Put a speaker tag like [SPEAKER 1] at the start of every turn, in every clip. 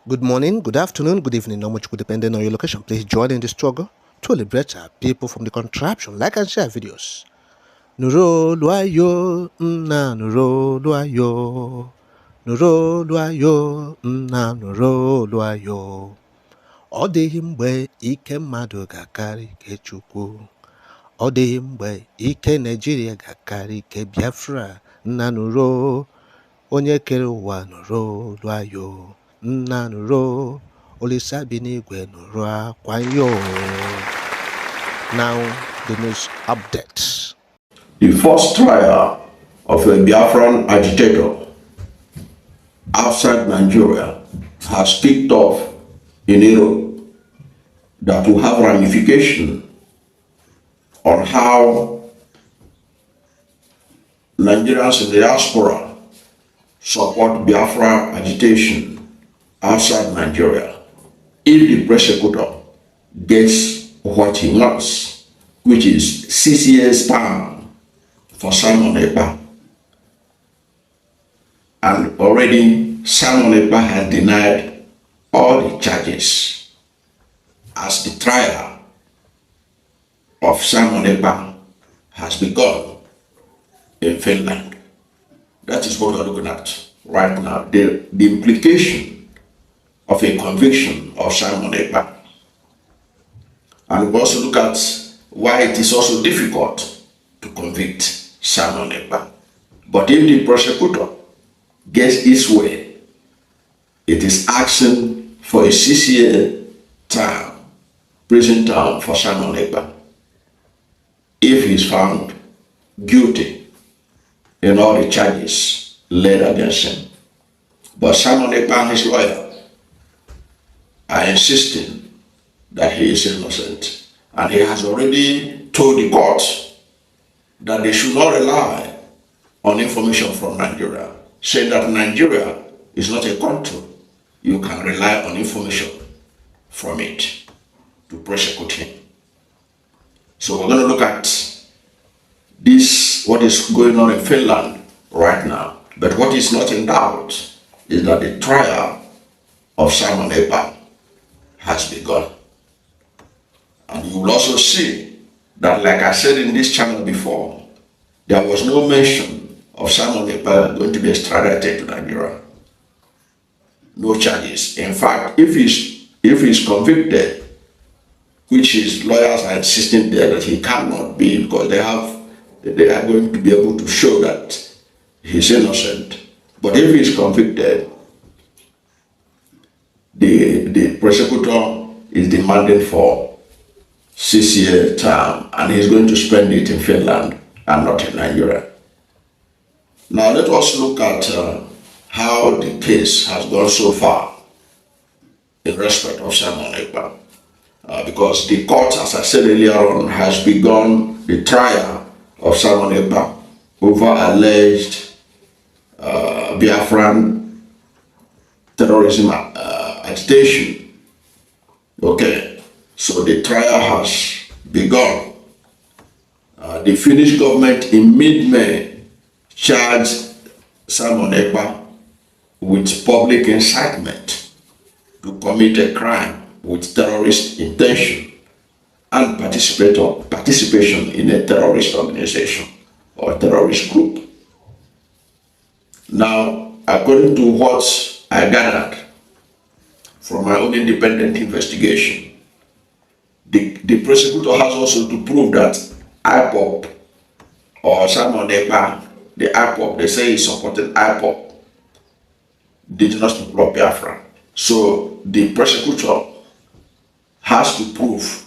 [SPEAKER 1] Good morning, good afternoon, good evening, how much could depending on your location. Please join in the struggle to liberate our people from the contraption. Like and share videos. Nuro luayo, na nuro luayo. Nuro luayo, na nuro luayo. Ọ dịghị mgbe ike mmadụ ga-akarị ike Chukwu. Ọ dịghị mgbe ike Naịjirịa ga-akarị ike Biafra. Nna nuro, onye kere ụwa nuro luayo. Nna nuro, Olisa bi n'igwe nụrụ akwa yo. Now, the news updates.
[SPEAKER 2] The first trial of a Biafran agitator outside Nigeria has kicked off in Europe that will have ramification on how Nigerians in the diaspora support Biafra agitation outside Nigeria. If the prosecutor gets what he wants, which is 6 years term for Simon Ekpa, and already Simon Ekpa has denied all the charges as the trial of Simon Ekpa has begun in Finland. That is what we're looking at right now. The implication of a conviction of Simon Ekpa. And we also look at why it is also difficult to convict Simon Ekpa. But if the prosecutor gets his way, it is asking for a 6-year term, prison term for Simon Ekpa, if he is found guilty in all the charges laid against him. But Simon Ekpa and his lawyer are insisting that he is innocent. And he has already told the court that they should not rely on information from Nigeria, saying that Nigeria is not a country. You can rely on information from it to prosecute him. So we're going to look at this, what is going on in Finland right now. But what is not in doubt is that the trial of Simon Ekpa has begun. And you will also see that, like I said in this channel before, there was no mention of Simon Ekpa going to be extradited to Nigeria. No charges. In fact, if he's convicted, which his lawyers are insisting there that he cannot be, because they are going to be able to show that he's innocent. But if he's convicted, the prosecutor is demanding for 6-year term, and he's going to spend it in Finland and not in Nigeria. Now let us look at how the case has gone so far in respect of Simon Ekpa. Because the court, as I said earlier on, has begun the trial of Simon Ekpa over alleged Biafran terrorism agitation. Okay, so the trial has begun. The Finnish government in mid-May charged Simon Ekpa with public incitement to commit a crime with terrorist intention and participation in a terrorist organization or terrorist group. Now, according to what I gathered from my own independent investigation, the prosecutor has also to prove that IPOP or Simon Ekpa, the IPOP, they say he supported IPOP, did not support Biafra. So the prosecutor has to prove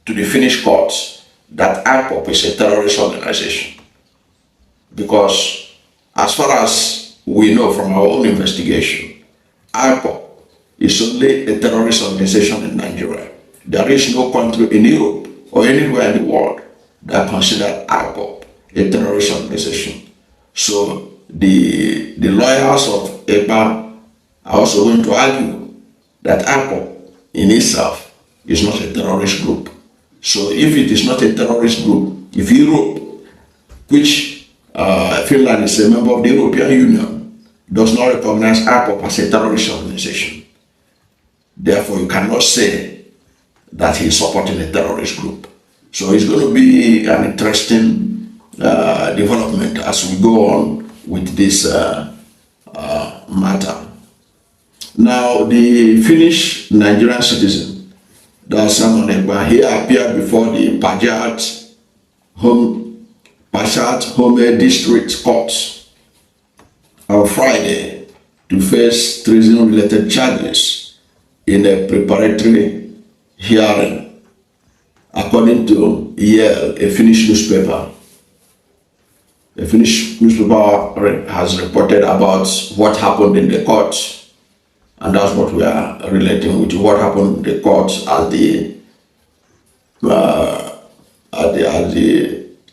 [SPEAKER 2] to the Finnish courts that IPOP is a terrorist organization. Because as far as we know from our own investigation, IPOP is only a terrorist organization in Nigeria. There is no country in Europe or anywhere in the world that consider IPOP a terrorist organization. So the lawyers of Ekpa are also going to argue that IPOP in itself is not a terrorist group. So if it is not a terrorist group, if Europe, which Finland is a member of the European Union, does not recognize IPOP as a terrorist organization, Therefore, you cannot say that he's supporting a terrorist group. So it's going to be an interesting development as we go on with this matter. Now, the Finnish Nigerian citizen, that's Simon Ekpa, he appeared before the Pajat Home District Court on Friday to face treason-related charges in a preparatory hearing, according to Yale, a Finnish newspaper. A Finnish newspaper has reported about what happened in the court, and that's what we are relating with, what happened in the court at the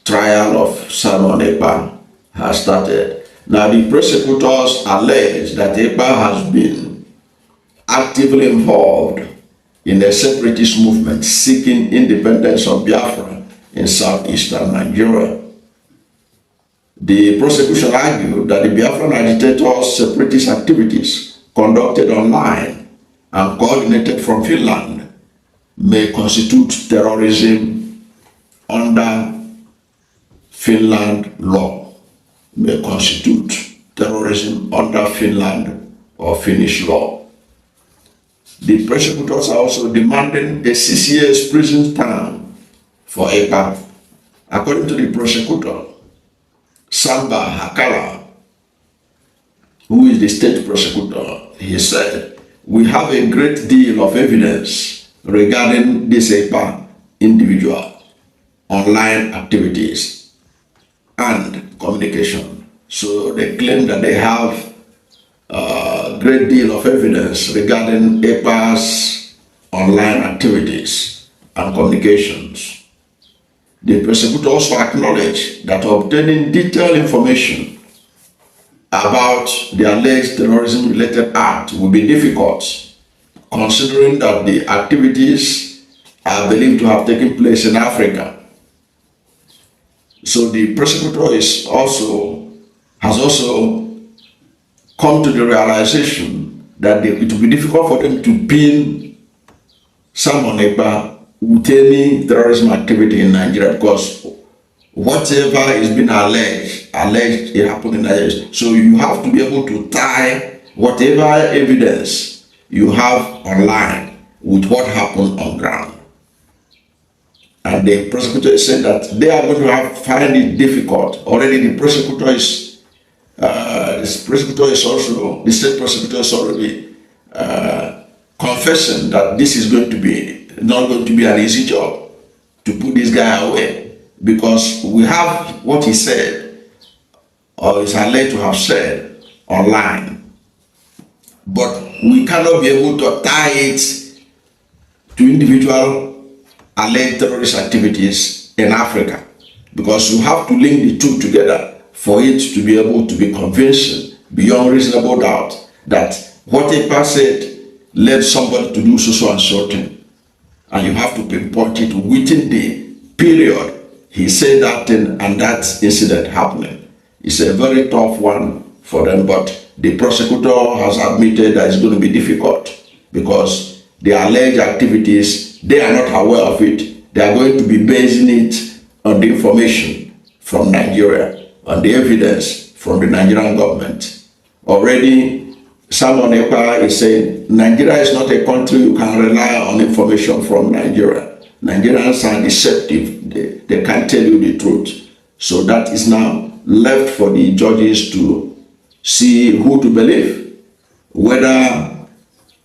[SPEAKER 2] trial of Simon Ekpa has started. Now, the prosecutors allege that Ekpa has been actively involved in a separatist movement seeking independence of Biafra in southeastern Nigeria. The prosecution argued that the Biafran agitators' separatist activities conducted online and coordinated from Finland may constitute terrorism under Finland law. May constitute terrorism under Finland or Finnish law. The prosecutors are also demanding a 6 years prison term for Ekpa. According to the prosecutor, Samba Hakala, who is the state prosecutor, he said, "We have a great deal of evidence regarding this Ekpa individual, online activities, and communication." So they claim that they have a great deal of evidence regarding Ekpa'S online activities and communications. The prosecutor also acknowledged that obtaining detailed information about the alleged terrorism-related act will be difficult, considering that the activities are believed to have taken place in Africa. So the prosecutor has also come to the realization that it will be difficult for them to pin Simon Ekpa with any terrorism activity in Nigeria, because whatever is being alleged it happened in Nigeria. So you have to be able to tie whatever evidence you have online with what happened on ground. And the prosecutor said that they are going to find it difficult. Already the state prosecutor is already confessing that this is going to be not going to be an easy job to put this guy away, because we have what he said, or is alleged to have said, online, but we cannot be able to tie it to individual alleged terrorist activities in Africa, because you have to link the two together for it to be able to be convincing beyond reasonable doubt that what Ekpa said led somebody to do so and so thing. And you have to pinpoint it within the period he said that thing and that incident happening. It's a very tough one for them, but the prosecutor has admitted that it's going to be difficult because the alleged activities, they are not aware of it. They are going to be basing it on the information from Nigeria, on the evidence from the Nigerian government. Already, Simon Ekpa is saying Nigeria is not a country you can rely on information from Nigeria. Nigerians are deceptive. They can't tell you the truth. So that is now left for the judges to see who to believe. Whether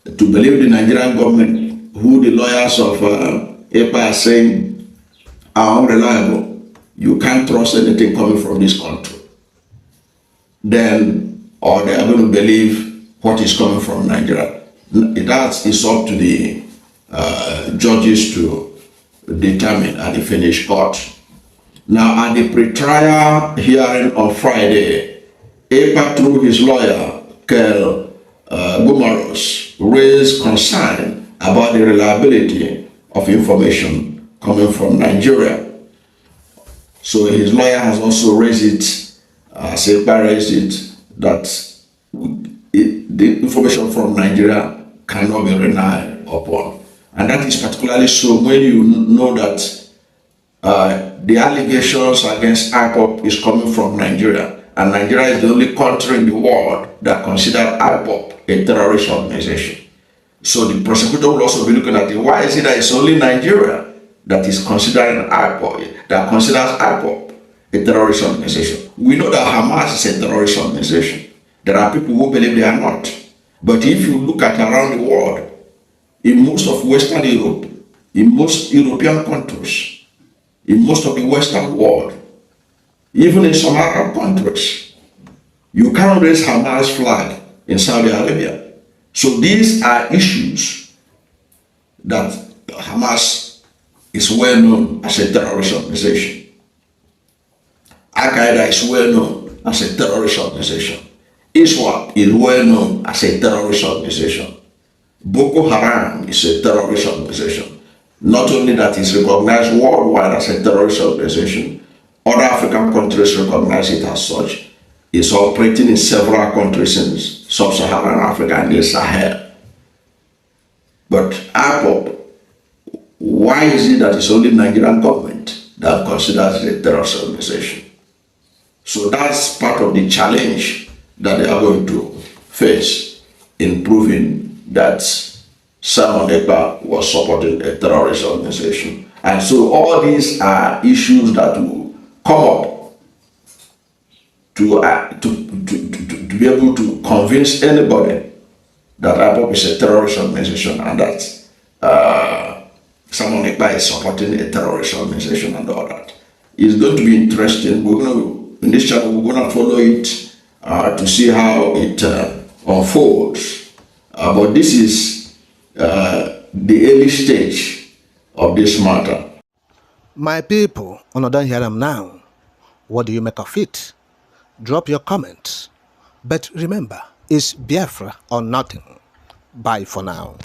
[SPEAKER 2] to believe the Nigerian government, who the lawyers of Ekpa are saying are unreliable. You can't trust anything coming from this country. Then, or they are going to believe what is coming from Nigeria. That is up to the judges to determine at the finished court. Now, at the pre-trial hearing on Friday, Ekpa, through his lawyer, Kel Gumaros, raised concern about the reliability of information coming from Nigeria. So his lawyer has also raised it, Ekpa raised it, that the information from Nigeria cannot be upon. And that is particularly so when you know that the allegations against IPOB is coming from Nigeria, and Nigeria is the only country in the world that considers IPOB a terrorist organization. So the prosecutor will also be looking at it. Why is it that it's only Nigeria that is considering IPOB, that considers IPOB a terrorist organization? We know that Hamas is a terrorist organization. There are people who believe they are not. But if you look at around the world, in most of Western Europe, in most European countries, in most of the Western world, even in some Arab countries, you can't raise Hamas flag in Saudi Arabia. So these are issues that Hamas is well known as a terrorist organization. Al-Qaeda is well known as a terrorist organization. ISWAP is well known as a terrorist organization. Boko Haram is a terrorist organization. Not only that, it's recognized worldwide as a terrorist organization, other African countries recognize it as such. It's operating in several countries in sub-Saharan Africa and the Sahel. But IPOB, why is it that it's only the Nigerian government that considers it a terrorist organization? So that's part of the challenge that they are going to face in proving that Simon Ekpa was supporting a terrorist organization. And so all these are issues that will come up to be able to convince anybody that IPOB is a terrorist organization and that Simon Ekpa is supporting a terrorist organization and all that. It's going to be interesting. We're going to, in this channel, we're going to follow it to see how it unfolds. But this is the early stage of this matter.
[SPEAKER 1] My people, on don't hear them now. What do you make of it? Drop your comments. But remember, it's Biafra or nothing. Bye for now.